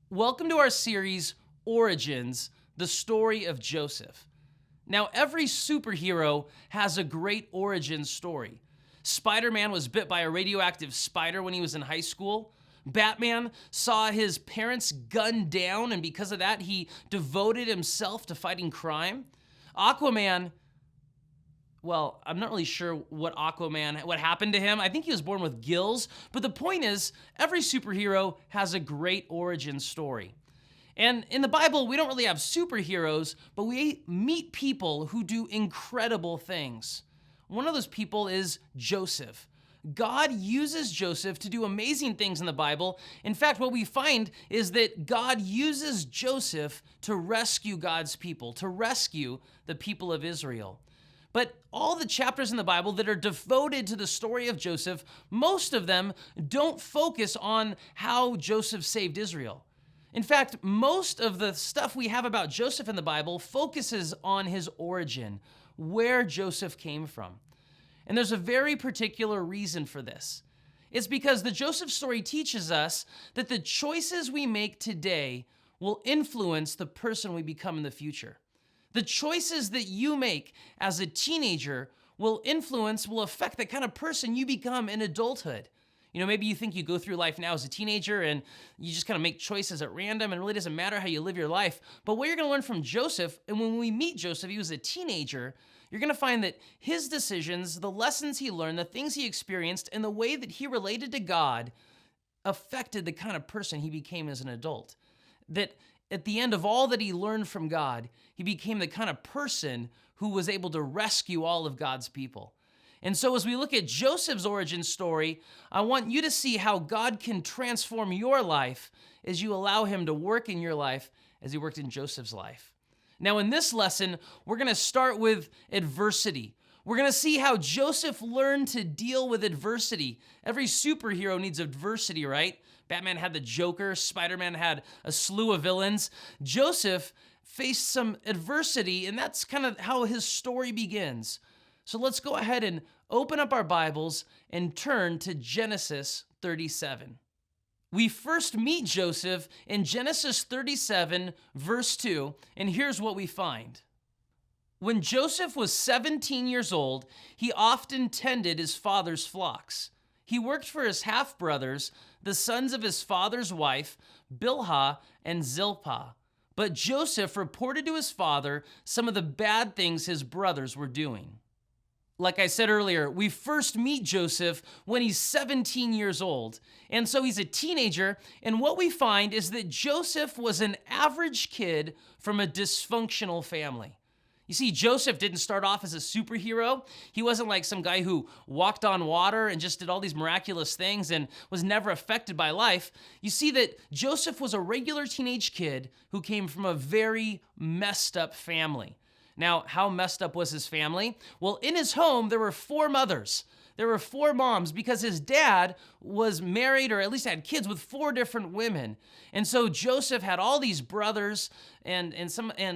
Welcome to our series, Origins, the story of Joseph. Now, every superhero has a great origin story. Spider-Man was bit by a radioactive spider when he was in high school. Batman saw his parents gunned down, and because of that, he devoted himself to fighting crime. Aquaman, well, I'm not really sure what happened to him. I think he was born with gills, but the point is, every superhero has a great origin story. And in the Bible, we don't really have superheroes, but we meet people who do incredible things. One of those people is Joseph. God uses Joseph to do amazing things in the Bible. In fact, what we find is that God uses Joseph to rescue God's people, to rescue the people of Israel. But all the chapters in the Bible that are devoted to the story of Joseph, most of them don't focus on how Joseph saved Israel. In fact, most of the stuff we have about Joseph in the Bible focuses on his origin, where Joseph came from. And there's a very particular reason for this. It's because the Joseph story teaches us that the choices we make today will influence the person we become in the future. The choices that you make as a teenager will affect the kind of person you become in adulthood. You know, maybe you think you go through life now as a teenager and you just kind of make choices at random and it really doesn't matter how you live your life. But what you're going to learn from Joseph, and when we meet Joseph, he was a teenager, you're going to find that his decisions, the lessons he learned, the things he experienced, and the way that he related to God affected the kind of person he became as an adult. That at the end of all that he learned from God, he became the kind of person who was able to rescue all of God's people. And so as we look at Joseph's origin story, I want you to see how God can transform your life as you allow him to work in your life as he worked in Joseph's life. Now in this lesson, we're going to start with adversity. We're going to see how Joseph learned to deal with adversity. Every superhero needs adversity, right? Batman had the Joker, Spider-Man had a slew of villains. Joseph faced some adversity, and that's kind of how his story begins. So let's go ahead and open up our Bibles and turn to Genesis 37. We first meet Joseph in Genesis 37, verse 2, and here's what we find. When Joseph was 17 years old, he often tended his father's flocks. He worked for his half-brothers, the sons of his father's wife, Bilhah and Zilpah. But Joseph reported to his father some of the bad things his brothers were doing. Like I said earlier, we first meet Joseph when he's 17 years old. And so he's a teenager, and what we find is that Joseph was an average kid from a dysfunctional family. You see, Joseph didn't start off as a superhero. He wasn't like some guy who walked on water and just did all these miraculous things and was never affected by life. You see that Joseph was a regular teenage kid who came from a very messed up family. Now, how messed up was his family? Well, in his home, there were 4 mothers. There were 4 moms because his dad was married, or at least had kids with 4 different women. And so Joseph had all these brothers, and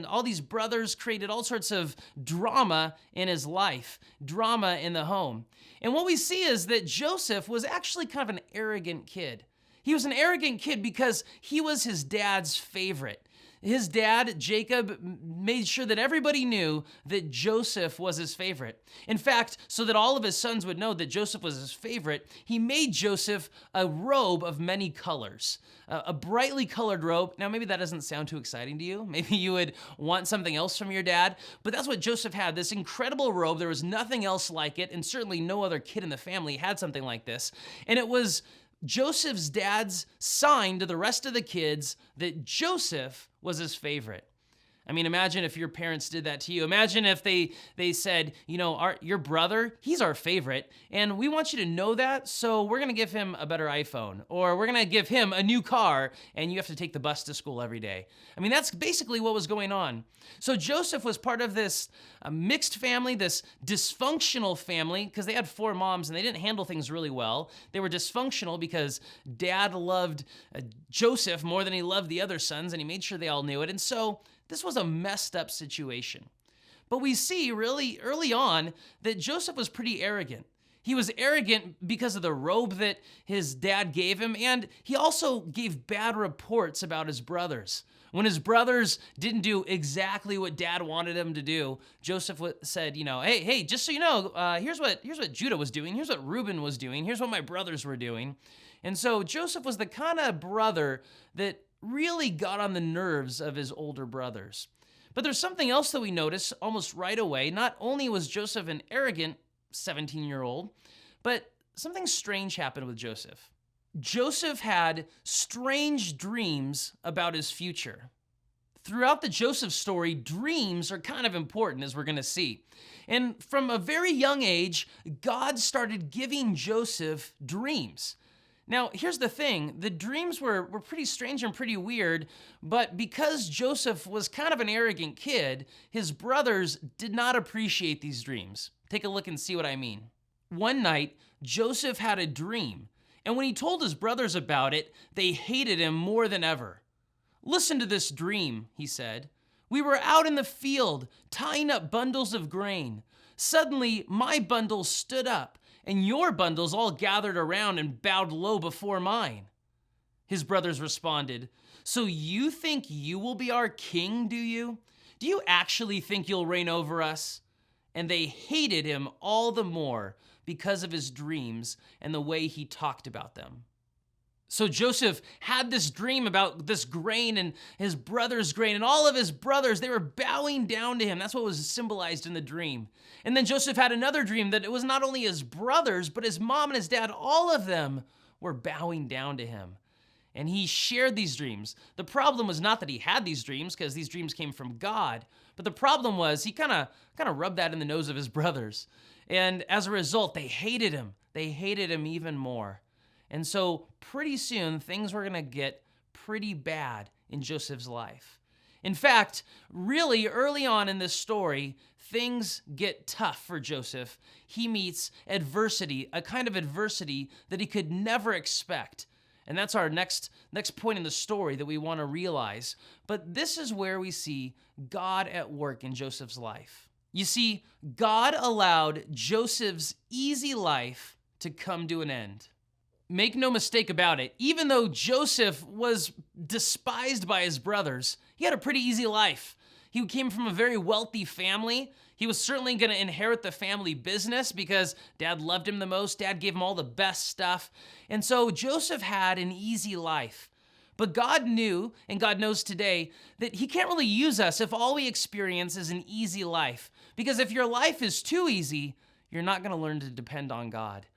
all these brothers created all sorts of drama in his life, drama in the home. And what we see is that Joseph was actually kind of an arrogant kid. He was an arrogant kid because he was his dad's favorite. His dad, Jacob, made sure that everybody knew that Joseph was his favorite. In fact, so that all of his sons would know that Joseph was his favorite, he made Joseph a robe of many colors, a brightly colored robe. Now, maybe that doesn't sound too exciting to you. Maybe you would want something else from your dad, but that's what Joseph had, this incredible robe. There was nothing else like it, and certainly no other kid in the family had something like this. And it was Joseph's dad's sign to the rest of the kids that Joseph was his favorite. I mean, imagine if your parents did that to you. Imagine if they said, you know, your brother, he's our favorite, and we want you to know that, so we're going to give him a better iPhone, or we're going to give him a new car, and you have to take the bus to school every day. I mean, that's basically what was going on. So Joseph was part of this mixed family, this dysfunctional family, because they had 4 moms, and they didn't handle things really well. They were dysfunctional because dad loved Joseph more than he loved the other sons, and he made sure they all knew it. And so this was a messed up situation. But we see really early on that Joseph was pretty arrogant. He was arrogant because of the robe that his dad gave him, and he also gave bad reports about his brothers. When his brothers didn't do exactly what dad wanted them to do, Joseph said, hey, just so you know, here's what Judah was doing, here's what Reuben was doing, here's what my brothers were doing. And so Joseph was the kind of brother that really got on the nerves of his older brothers. But there's something else that we notice almost right away. Not only was Joseph an arrogant 17-year-old, but something strange happened with Joseph. Joseph had strange dreams about his future. Throughout the Joseph story, dreams are kind of important, as we're going to see. And from a very young age, God started giving Joseph dreams. Now, here's the thing. The dreams were pretty strange and pretty weird, but because Joseph was kind of an arrogant kid, his brothers did not appreciate these dreams. Take a look and see what I mean. One night, Joseph had a dream, and when he told his brothers about it, they hated him more than ever. "Listen to this dream," he said. "We were out in the field, tying up bundles of grain. Suddenly, my bundles stood up, and your bundles all gathered around and bowed low before mine." His brothers responded, "So you think you will be our king, do you? Do you actually think you'll reign over us?" And they hated him all the more because of his dreams and the way he talked about them. So Joseph had this dream about this grain and his brother's grain, and all of his brothers, they were bowing down to him. That's what was symbolized in the dream. And then Joseph had another dream that it was not only his brothers, but his mom and his dad, all of them were bowing down to him. And he shared these dreams. The problem was not that he had these dreams, because these dreams came from God, but the problem was he kind of rubbed that in the nose of his brothers. And as a result, they hated him. They hated him even more. And so pretty soon, things were going to get pretty bad in Joseph's life. In fact, really early on in this story, things get tough for Joseph. He meets adversity, a kind of adversity that he could never expect. And that's our next point in the story that we want to realize. But this is where we see God at work in Joseph's life. You see, God allowed Joseph's easy life to come to an end. Make no mistake about it, even though Joseph was despised by his brothers, he had a pretty easy life. He came from a very wealthy family. He was certainly going to inherit the family business because dad loved him the most. Dad gave him all the best stuff. And so Joseph had an easy life. But God knew, and God knows today, that he can't really use us if all we experience is an easy life. Because if your life is too easy, you're not going to learn to depend on God.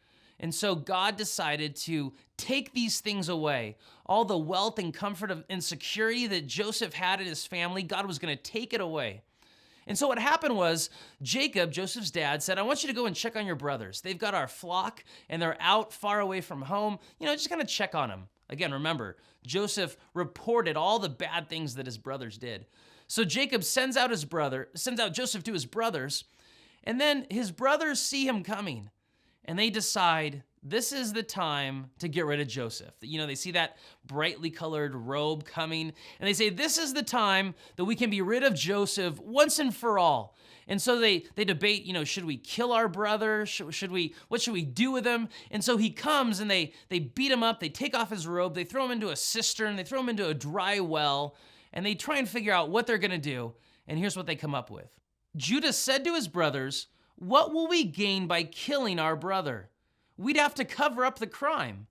And so God decided to take these things away. All the wealth and comfort and security that Joseph had in his family, God was going to take it away. And so what happened was Jacob, Joseph's dad, said, "I want you to go and check on your brothers. They've got our flock and they're out far away from home. Just kind of check on them." Again, remember, Joseph reported all the bad things that his brothers did. So Jacob sends out Joseph to his brothers, and then his brothers see him coming. And they decide this is the time to get rid of Joseph. They see that brightly colored robe coming, and they say, this is the time that we can be rid of Joseph once and for all. And so they debate, should we kill our brother? What should we do with him? And so he comes and they beat him up, they take off his robe, they throw him into a cistern, they throw him into a dry well, and they try and figure out what they're gonna do. And here's what they come up with. Judah said to his brothers, "What will we gain by killing our brother? We'd have to cover up the crime.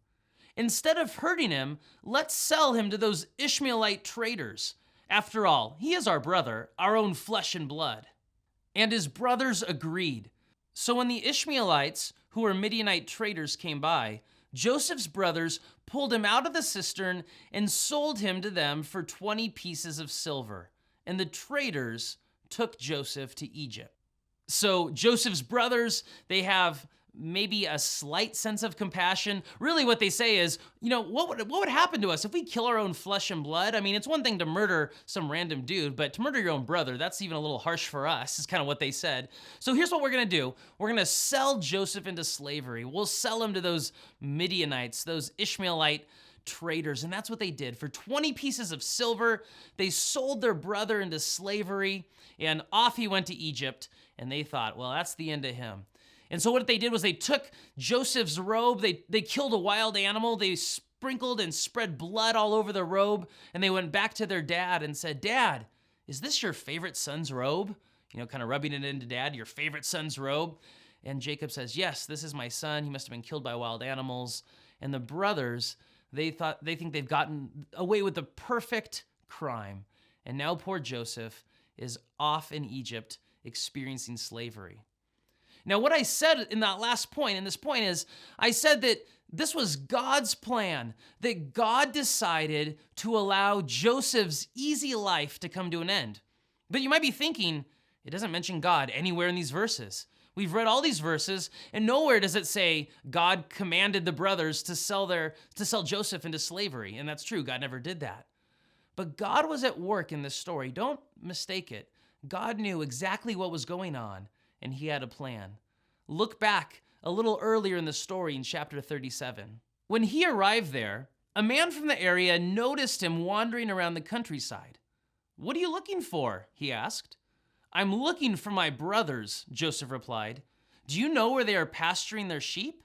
Instead of hurting him, let's sell him to those Ishmaelite traders. After all, he is our brother, our own flesh and blood." And his brothers agreed. So when the Ishmaelites, who were Midianite traders, came by, Joseph's brothers pulled him out of the cistern and sold him to them for 20 pieces of silver. And the traders took Joseph to Egypt. So Joseph's brothers, they have maybe a slight sense of compassion. Really what they say is, what would happen to us if we kill our own flesh and blood? I mean, it's one thing to murder some random dude, but to murder your own brother, that's even a little harsh for us, is kind of what they said. So here's what we're going to do. We're going to sell Joseph into slavery. We'll sell him to those Midianites, those Ishmaelite traders. And that's what they did. For 20 pieces of silver, they sold their brother into slavery, and off he went to Egypt. And they thought, well, that's the end of him. And so what they did was they took Joseph's robe, they killed a wild animal, they sprinkled and spread blood all over the robe, and they went back to their dad and said, "Dad, is this your favorite son's robe?" Kind of rubbing it into Dad, your favorite son's robe. And Jacob says, "Yes, this is my son. He must have been killed by wild animals." And the brothers, they think they've gotten away with the perfect crime. And now poor Joseph is off in Egypt experiencing slavery. Now, what I said in that last point, in this point is, I said that this was God's plan, that God decided to allow Joseph's easy life to come to an end. But you might be thinking, it doesn't mention God anywhere in these verses. We've read all these verses, and nowhere does it say God commanded the brothers to sell Joseph into slavery. And that's true, God never did that. But God was at work in this story. Don't mistake it. God knew exactly what was going on, and he had a plan. Look back a little earlier in the story in chapter 37. When he arrived there, a man from the area noticed him wandering around the countryside. "What are you looking for?" he asked. "I'm looking for my brothers," Joseph replied. "Do you know where they are pasturing their sheep?"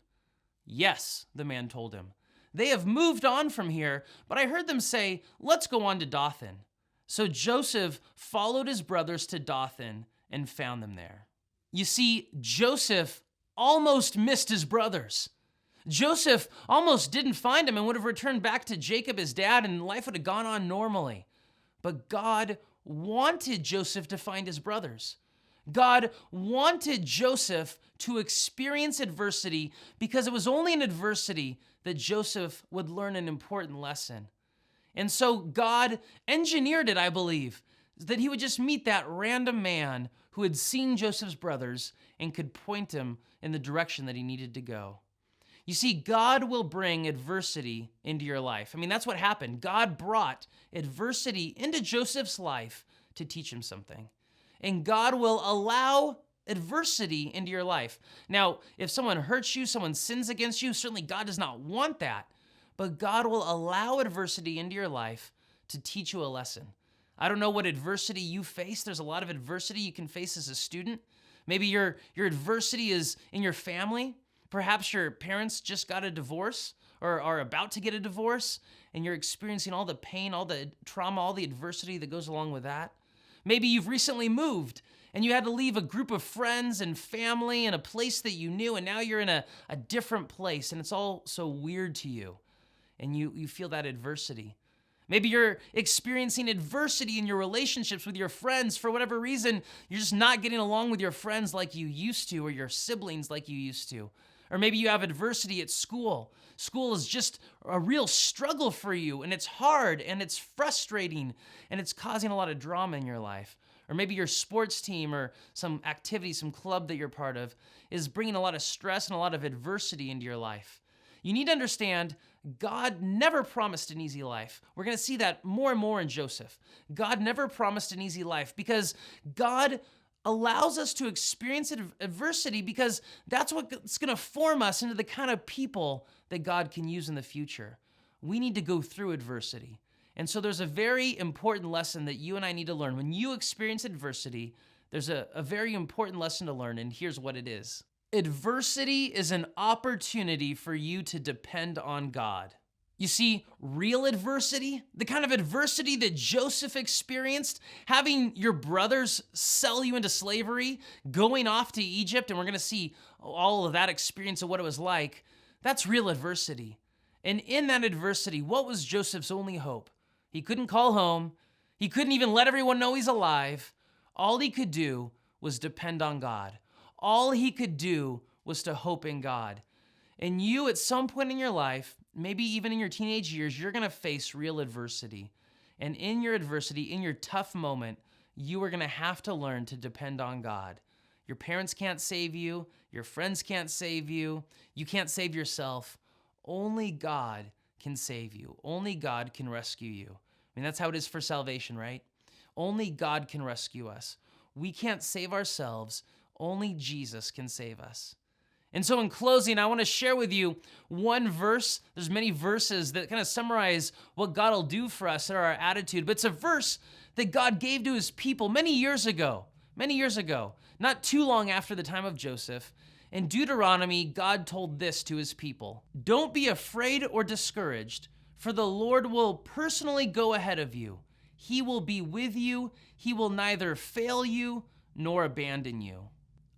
"Yes," the man told him. "They have moved on from here, but I heard them say, 'Let's go on to Dothan.'" So Joseph followed his brothers to Dothan and found them there. You see, Joseph almost missed his brothers. Joseph almost didn't find them and would have returned back to Jacob, his dad, and life would have gone on normally. But God wanted Joseph to find his brothers. God wanted Joseph to experience adversity because it was only in adversity that Joseph would learn an important lesson. And so God engineered it, I believe, that he would just meet that random man who had seen Joseph's brothers and could point him in the direction that he needed to go. You see, God will bring adversity into your life. I mean, that's what happened. God brought adversity into Joseph's life to teach him something. And God will allow adversity into your life. Now, if someone hurts you, someone sins against you, certainly God does not want that. But God will allow adversity into your life to teach you a lesson. I don't know what adversity you face. There's a lot of adversity you can face as a student. Maybe your adversity is in your family. Perhaps your parents just got a divorce or are about to get a divorce, and you're experiencing all the pain, all the trauma, all the adversity that goes along with that. Maybe you've recently moved and you had to leave a group of friends and family and a place that you knew, and now you're in a different place and it's all so weird to you, and you feel that adversity. Maybe you're experiencing adversity in your relationships with your friends. For whatever reason, you're just not getting along with your friends like you used to, or your siblings like you used to. Or maybe you have adversity at school. School is just a real struggle for you, and it's hard, and it's frustrating, and it's causing a lot of drama in your life. Or maybe your sports team or some activity, some club that you're part of is bringing a lot of stress and a lot of adversity into your life. You need to understand, God never promised an easy life. We're going to see that more and more in Joseph. God never promised an easy life because God allows us to experience adversity because that's what's going to form us into the kind of people that God can use in the future. We need to go through adversity. And so there's a very important lesson that you and I need to learn. When you experience adversity, there's a very important lesson to learn, and here's what it is. Adversity is an opportunity for you to depend on God. You see, real adversity, the kind of adversity that Joseph experienced, having your brothers sell you into slavery, going off to Egypt, and we're going to see all of that experience of what it was like, that's real adversity. And in that adversity, what was Joseph's only hope? He couldn't call home. He couldn't even let everyone know he's alive. All he could do was depend on God. All he could do was to hope in God. And you, at some point in your life, maybe even in your teenage years, you're going to face real adversity. And in your adversity, in your tough moment, you are going to have to learn to depend on God. Your parents can't save you. Your friends can't save you. You can't save yourself. Only God can save you. Only God can rescue you. I mean, that's how it is for salvation, right? Only God can rescue us. We can't save ourselves. Only Jesus can save us. And so in closing, I want to share with you one verse. There's many verses that kind of summarize what God will do for us and our attitude. But it's a verse that God gave to his people many years ago, not too long after the time of Joseph. In Deuteronomy, God told this to his people: "Don't be afraid or discouraged, for the Lord will personally go ahead of you. He will be with you. He will neither fail you nor abandon you."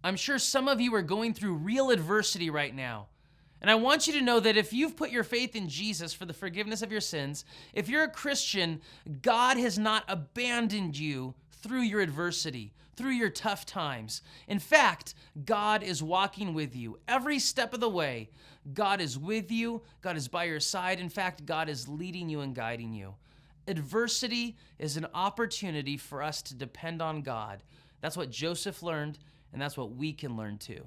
I'm sure some of you are going through real adversity right now. And I want you to know that if you've put your faith in Jesus for the forgiveness of your sins, if you're a Christian, God has not abandoned you through your adversity, through your tough times. In fact, God is walking with you every step of the way. God is with you. God is by your side. In fact, God is leading you and guiding you. Adversity is an opportunity for us to depend on God. That's what Joseph learned, and that's what we can learn too.